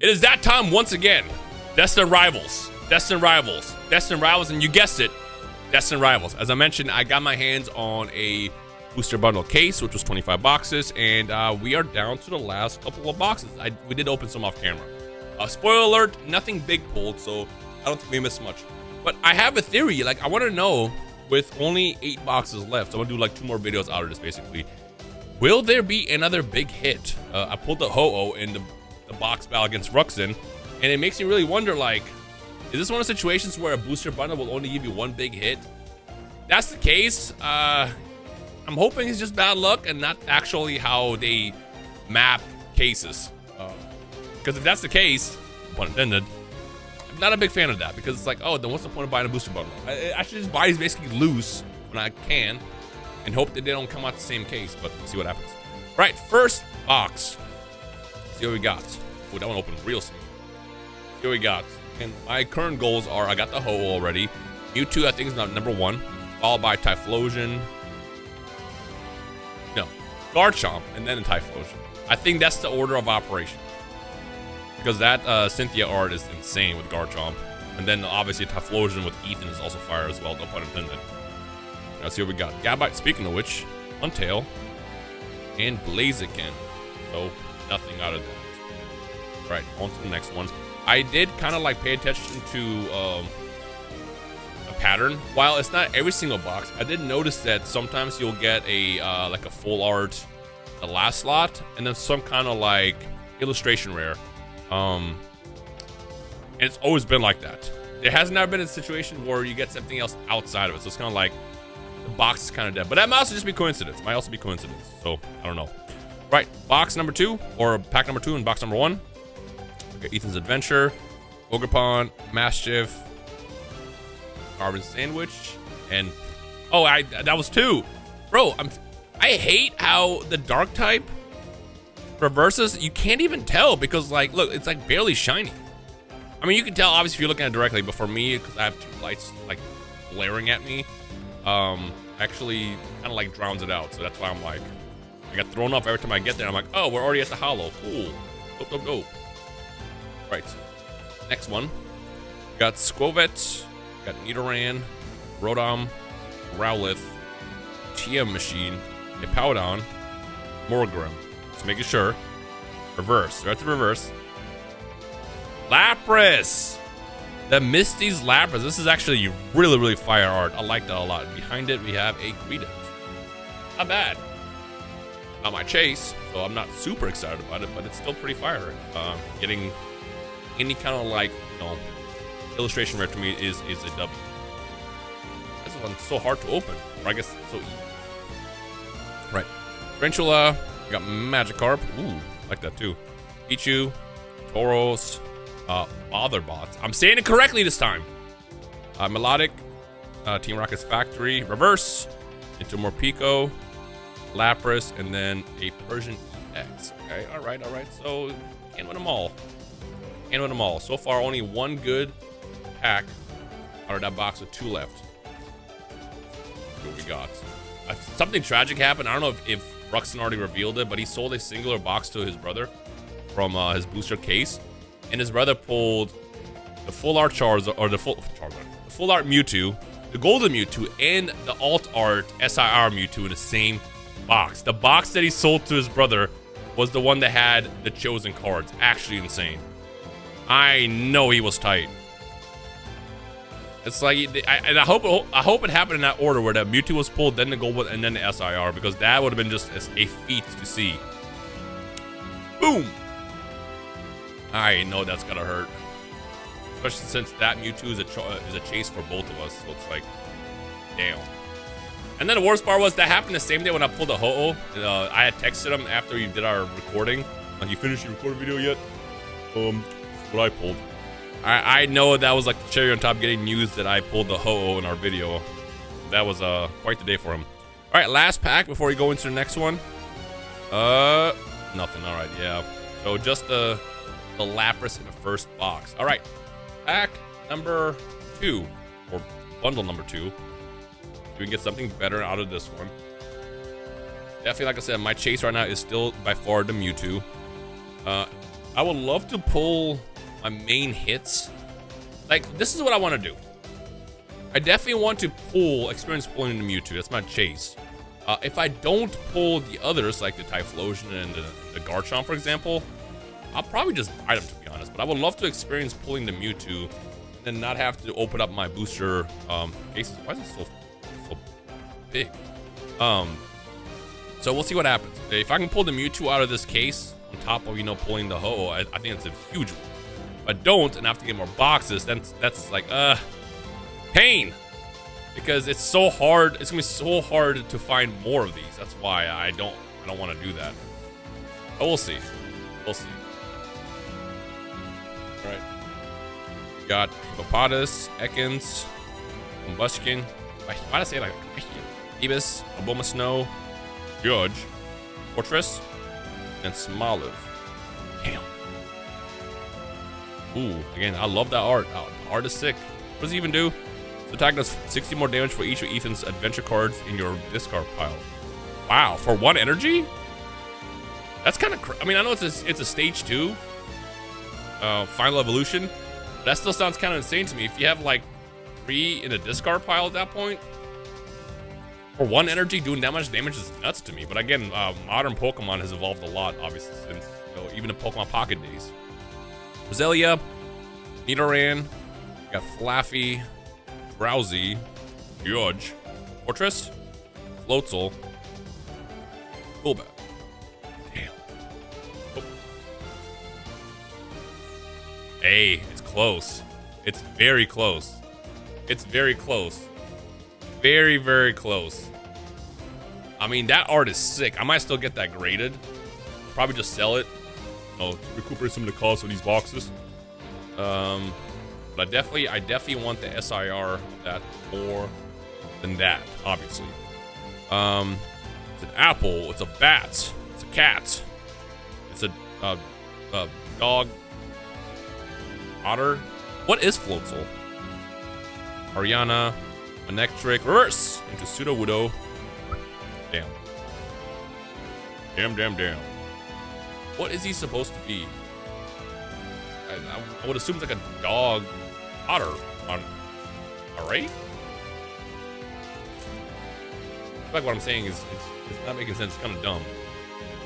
It is that time once again. Destined Rivals. Destined Rivals. Destined Rivals, and you guessed it, Destined Rivals. As I mentioned, I got my hands on a booster bundle case, which was 25 boxes, and we are down to the last couple of boxes. We did open some off camera. Spoiler alert, nothing big pulled, so I don't think we missed much. But I have a theory, like I want to know, with only 8 boxes left, so I'm gonna do like 2 more videos out of this basically. Will there be another big hit? I pulled the Ho-Oh in the box battle against Ruxin, and it makes me really wonder, like, is this one of the situations where a booster bundle will only give you 1 big hit? If that's the case, I'm hoping it's just bad luck and not actually how they map cases. Because if that's the case, pun intended, I'm not a big fan of that, because it's like, oh, then what's the point of buying a booster bundle? I should just buy these basically loose when I can and hope that they don't come out the same case, but we'll see what happens. Right, first box. See what we got. Oh, that one opened real smooth. See what we got. And my current goals are, I got the Ho-Oh already. Mewtwo, I think, is number 1, followed by Typhlosion. No, Garchomp, and then Typhlosion. I think that's the order of operation, because that Cynthia art is insane with Garchomp. And then obviously Typhlosion with Ethan is also fire as well, no pun intended. Let's see what we got. Gabite, speaking of which, Untail, and Blaziken. So nothing out of that. Right, on to the next one. I did kind of like pay attention to a pattern. While it's not every single box, I did notice that sometimes you'll get a like a full art, the last slot, and then some kind of like illustration rare. And it's always been like that. There has never been a situation where you get something else outside of it. So it's kind of like the box is kind of dead. But that might also just be coincidence. Might also be coincidence. So I don't know. Right, box number 2, or pack number 2 and box number 1. Okay, Ethan's Adventure, Ogerpon, Mastiff, Carbon Sandwich, and oh, that was 2. Bro, I hate how the dark type reverses. You can't even tell, because like, look, it's like barely shiny. I mean, you can tell obviously if you're looking at it directly, but for me, because I have 2 lights like blaring at me, actually kind of like drowns it out. So that's why I'm like, I got thrown off every time I get there. I'm like, oh, we're already at the hollow. Cool. Go. Right. Next one. We got Squovet, got Nidoran, Rotom, Rowlith, TM Machine, Hippowdon, Morgrim. Just making sure. Reverse. They're at the reverse. Lapras! The Misty's Lapras. This is actually really, really fire art. I like that a lot. Behind it, we have a Greedent. Not bad. Not my chase, so I'm not super excited about it, but it's still pretty fire. Getting any kind of like, you know, illustration rare to me is a W. This one's so hard to open, or I guess so easy. Right. Tarantula, we got Magikarp. Ooh, like that too. Pichu, Tauros, Botherbots. I'm saying it correctly this time. Melodic, Team Rocket's Factory, Reverse, into Morpeko, Lapras, and then a Persian EX. Okay, all right. So can't win them all. So far, only 1 good pack out of that box with 2 left. What we got? Something tragic happened. I don't know if Ruxin already revealed it, but he sold a singular box to his brother from his booster case, and his brother pulled the full art Charizard, or the full art Mewtwo, the golden Mewtwo, and the alt art SIR Mewtwo in the same box. The box that he sold to his brother was the one that had the chosen cards. Actually insane. I know he was tight. It's like, I hope it happened in that order, where that Mewtwo was pulled, then the gold, and then the SIR, because that would have been just a feat to see. Boom! I know that's gonna hurt, especially since that Mewtwo is a chase for both of us. So it's like, damn. And then the worst part was that happened the same day when I pulled the Ho-Oh. I had texted him after we did our recording. Like, you finished your recording video yet? What I pulled. I know that was like the cherry on top, getting news that I pulled the Ho-Oh in our video. That was quite the day for him. All right, last pack before we go into the next one. Nothing. All right, yeah. So just the Lapras in the first box. All right, pack number 2, or bundle number 2. We can get something better out of this one. Definitely, like I said, my chase right now is still by far the Mewtwo. I would love to pull my main hits. Like, this is what I want to do. I definitely want to pull experience pulling the Mewtwo. That's my chase. If I don't pull the others, like the Typhlosion and the Garchomp, for example, I'll probably just buy them, to be honest. But I would love to experience pulling the Mewtwo and not have to open up my booster cases. Why is it so big? So we'll see what happens. If I can pull the Mewtwo out of this case, on top of, you know, pulling the Ho, I think it's a huge one. If I don't and I have to get more boxes, then that's like, pain. Because it's so hard. It's gonna be so hard to find more of these. That's why I don't want to do that. But we'll see. We'll see. All right. We got Hippopotas, Ekans, Combustion. Why did I say it like Ibis, Abomasnow, Judge, Fortress, and Smoliv. Damn. Ooh, again, I love that art. Oh, the art is sick. What does he even do? This attack does 60 more damage for each of Ethan's adventure cards in your discard pile. Wow, for 1 energy? That's kind of I mean, I know it's a stage 2 final evolution, but that still sounds kind of insane to me. If you have like 3 in a discard pile at that point, for 1 energy doing that much damage is nuts to me. But again, modern Pokemon has evolved a lot, obviously, since, you know, even the Pokemon Pocket days. Roselia, Nidoran, got Flaffy, Drowsy, Judge, Fortress, Floatzel, Golbat. Damn. Oh. Hey, it's close. It's very close. It's very close. Very, very close. I mean, that art is sick. I might still get that graded. Probably just sell it. Oh, recuperate some of the cost of these boxes. But I definitely want the SIR that more than that, obviously. It's an apple, it's a bat, it's a cat, it's a dog, otter. What is Floatzel? Ariana, Electric, reverse into Sudowoodo. Damn. Damn. What is he supposed to be? I would assume it's like a dog otter on a raid? I feel like what I'm saying is it's not making sense. It's kind of dumb.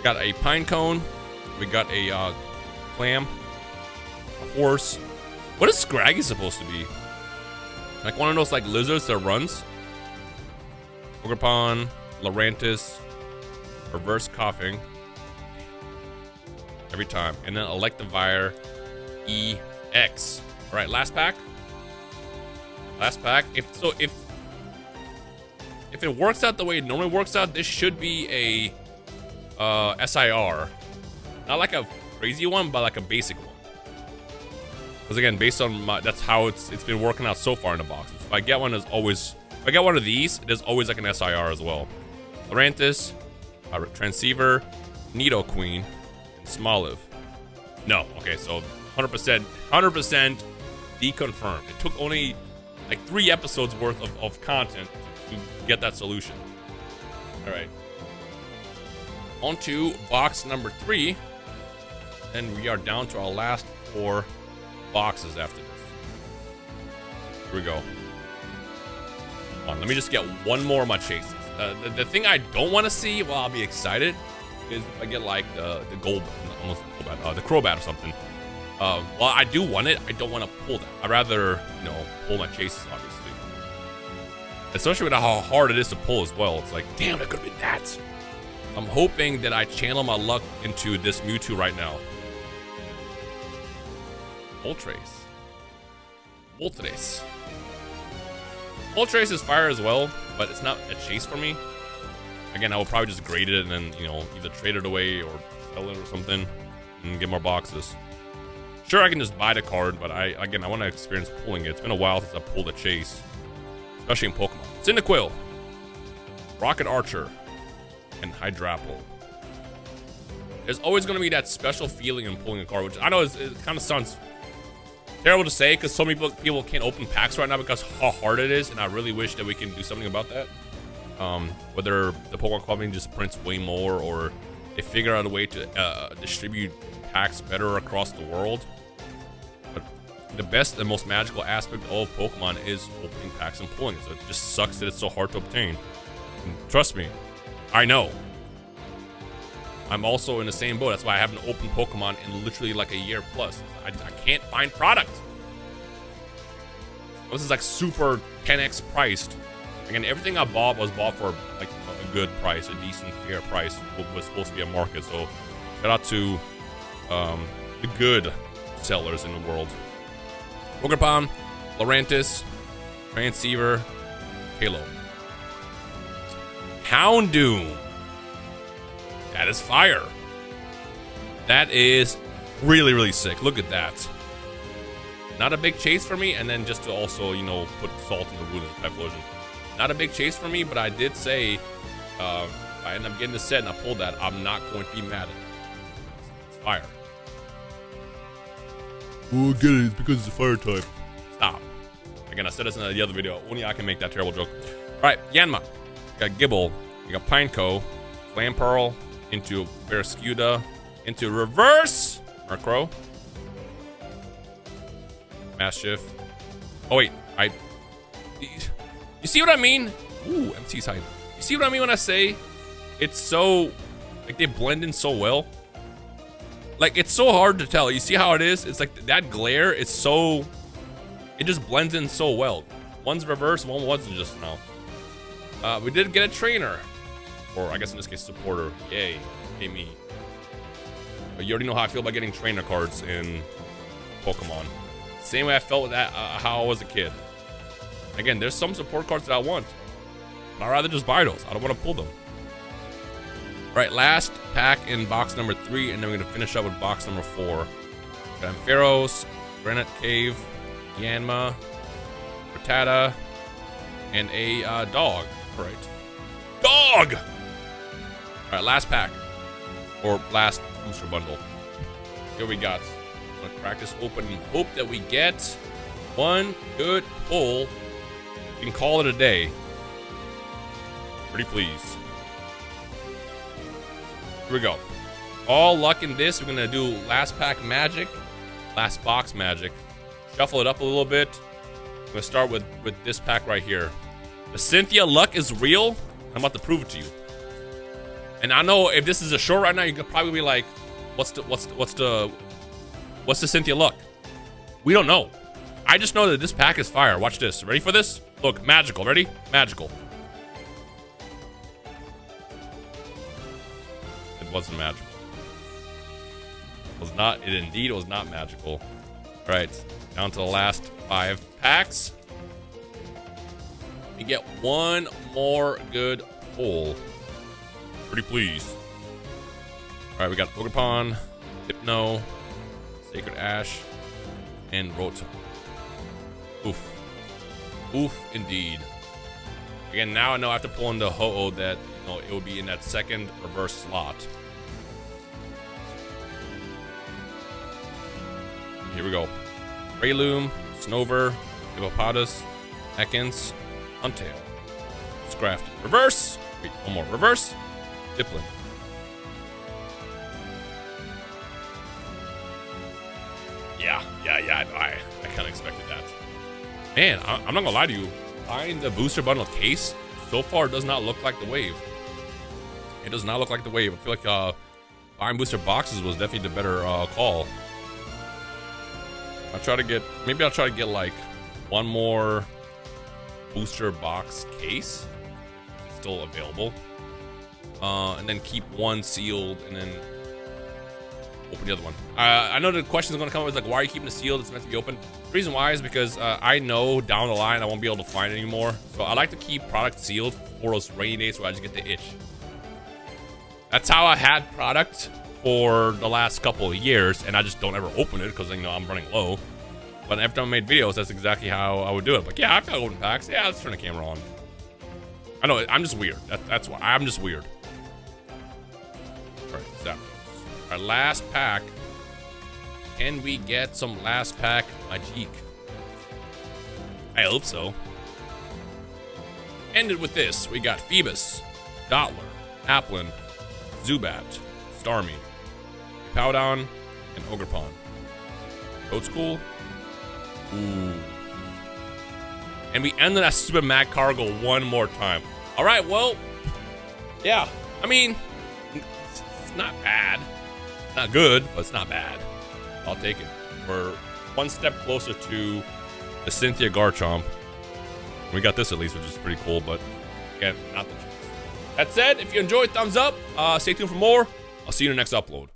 Got a pine cone. We got a clam. A horse. What is Scraggy supposed to be? Like one of those like lizards that runs? Ogerpon, Lurantis, reverse coughing. Every time. And then Electivire EX. Alright, last pack. Last pack. If it works out the way it normally works out, this should be a SIR. Not like a crazy one, but like a basic one. Because again, based on that's how it's been working out so far in the boxes. If I get one, if I get one of these, there's always like an SIR as well. Lurantis, Transceiver, Nidoqueen, and Smoliv. No, okay, so 100% deconfirmed. It took only like 3 episodes worth of content to get that solution. All right. On to box number 3. And we are down to our last 4 boxes after this. Here we go. Come on, let me just get one more of my chases. The thing I don't want to see, well, I'll be excited, is if I get like the gold, almost the Crobat or something. Well, I do want it. I don't want to pull that. I'd rather, you know, pull my chases, obviously. Especially with how hard it is to pull as well. It's like, damn, that could have been that. I'm hoping that I channel my luck into this Mewtwo right now. Moltres. Moltres is fire as well, but it's not a chase for me. Again, I will probably just grade it and then, you know, either trade it away or sell it or something and get more boxes. Sure, I can just buy the card, but I want to experience pulling it. It's been a while since I pulled a chase, especially in Pokemon. Cyndaquil, Rocket Archer, and Hydrapple. There's always going to be that special feeling in pulling a card, which I know it kind of sounds terrible to say because so many people can't open packs right now because how hard it is, and I really wish that we can do something about that. Whether the Pokemon company just prints way more or they figure out a way to distribute packs better across the world. But the best and most magical aspect of Pokemon is opening packs and pulling it. So it just sucks that it's so hard to obtain. And trust me, I know. I'm also in the same boat. That's why I haven't opened Pokemon in literally like a year plus. I can't find product. This is like super 10x priced. Again, everything I bought was bought for like a good price, a decent, fair price. It was supposed to be a market. So shout out to the good sellers in the world. Ogerpon, Lurantis, Transceiver, Halo. Houndoom. That is fire. That is really, really sick. Look at that. Not a big chase for me, and then just to also, you know, put salt in the wound of the Typhlosion. Not a big chase for me, but I did say, if I end up getting the set and I pulled that, I'm not going to be mad at it. It's fire. Oh, get it, it's because it's a fire type. Stop. Again, I said this in the other video. Only I can make that terrible joke. All right, Yanma. You got Gibble. You got Pineco. Clamperl. Into Barraskewda. Into reverse Murkrow. Mastiff. Oh wait, you see what I mean? Ooh, MT's high. You see what I mean when I say it's so, like, they blend in so well? Like, it's so hard to tell. You see how it is? It's like that glare, it's so, it just blends in so well. One's reverse, one wasn't just now. We did get a trainer. Or I guess in this case, supporter. Yay. Yay me. But you already know how I feel about getting trainer cards in Pokemon. Same way I felt with that, how I was a kid. Again, there's some support cards that I want. But I'd rather just buy those. I don't want to pull them. All right, last pack in box number 3, and then we're going to finish up with box number 4. Got Ampharos, Granite Cave, Yanma, Rattata, and a dog. All right. Dog! All right, last pack. Or last booster bundle. Here we got. I'm gonna crack this open and hope that we get one good pull. We can call it a day. Pretty pleased. Here we go. All luck in this. We're gonna do last pack magic, last box magic. Shuffle it up a little bit. I'm gonna start with this pack right here. The Cynthia luck is real. I'm about to prove it to you. And I know if this is a show right now, you could probably be like, what's the Cynthia luck? We don't know. I just know that this pack is fire. Watch this. Ready for this? Look, magical. Ready? Magical. It wasn't magical. It was not. It indeed was not magical. All right, down to the last 5 packs. We get one more good pull. Pretty pleased. All right, we got Ogerpon, Hypno, Sacred Ash, and Rotom. Oof. Oof, indeed. Again, now I know I have to pull in the Ho-Oh that, you know, it will be in that second reverse slot. Here we go. Breloom, Snover, Hippopotas, Ekans, Huntail, Scraft, reverse. Wait, one more. Reverse. Dipplin. Yeah. I kind of expected that. Man, I'm not gonna lie to you. Buying the booster bundle case so far does not look like the wave. It does not look like the wave. I feel like buying booster boxes was definitely the better call. Maybe I'll try to get like one more booster box case. It's still available. And then keep one sealed and then open the other one. I know the question is going to come up with like, why are you keeping it sealed? It's meant to be open. The reason why is because I know down the line I won't be able to find it anymore. So I like to keep product sealed for those rainy days where I just get the itch. That's how I had product for the last couple of years, and I just don't ever open it because, you know, I'm running low. But every time I made videos, that's exactly how I would do it. Like, yeah, I've got open packs. Yeah, let's turn the camera on. I know, I'm just weird. That's why I'm just weird. All right, Zapdos. Our last pack. Can we get some last pack Magic? I hope so. Ended with this. We got Phoebus, Dottler, Applin, Zubat, Starmie, Powdon, and Ogerpon. Old school. Ooh. And we ended that stupid Mad Cargo one more time. All right, well, yeah. I mean, it's not bad. It's not good, but it's not bad. I'll take it. We're one step closer to the Cynthia Garchomp. We got this at least, which is pretty cool, but again, not the chance. That said, if you enjoyed, thumbs up. Stay tuned for more. I'll see you in the next upload.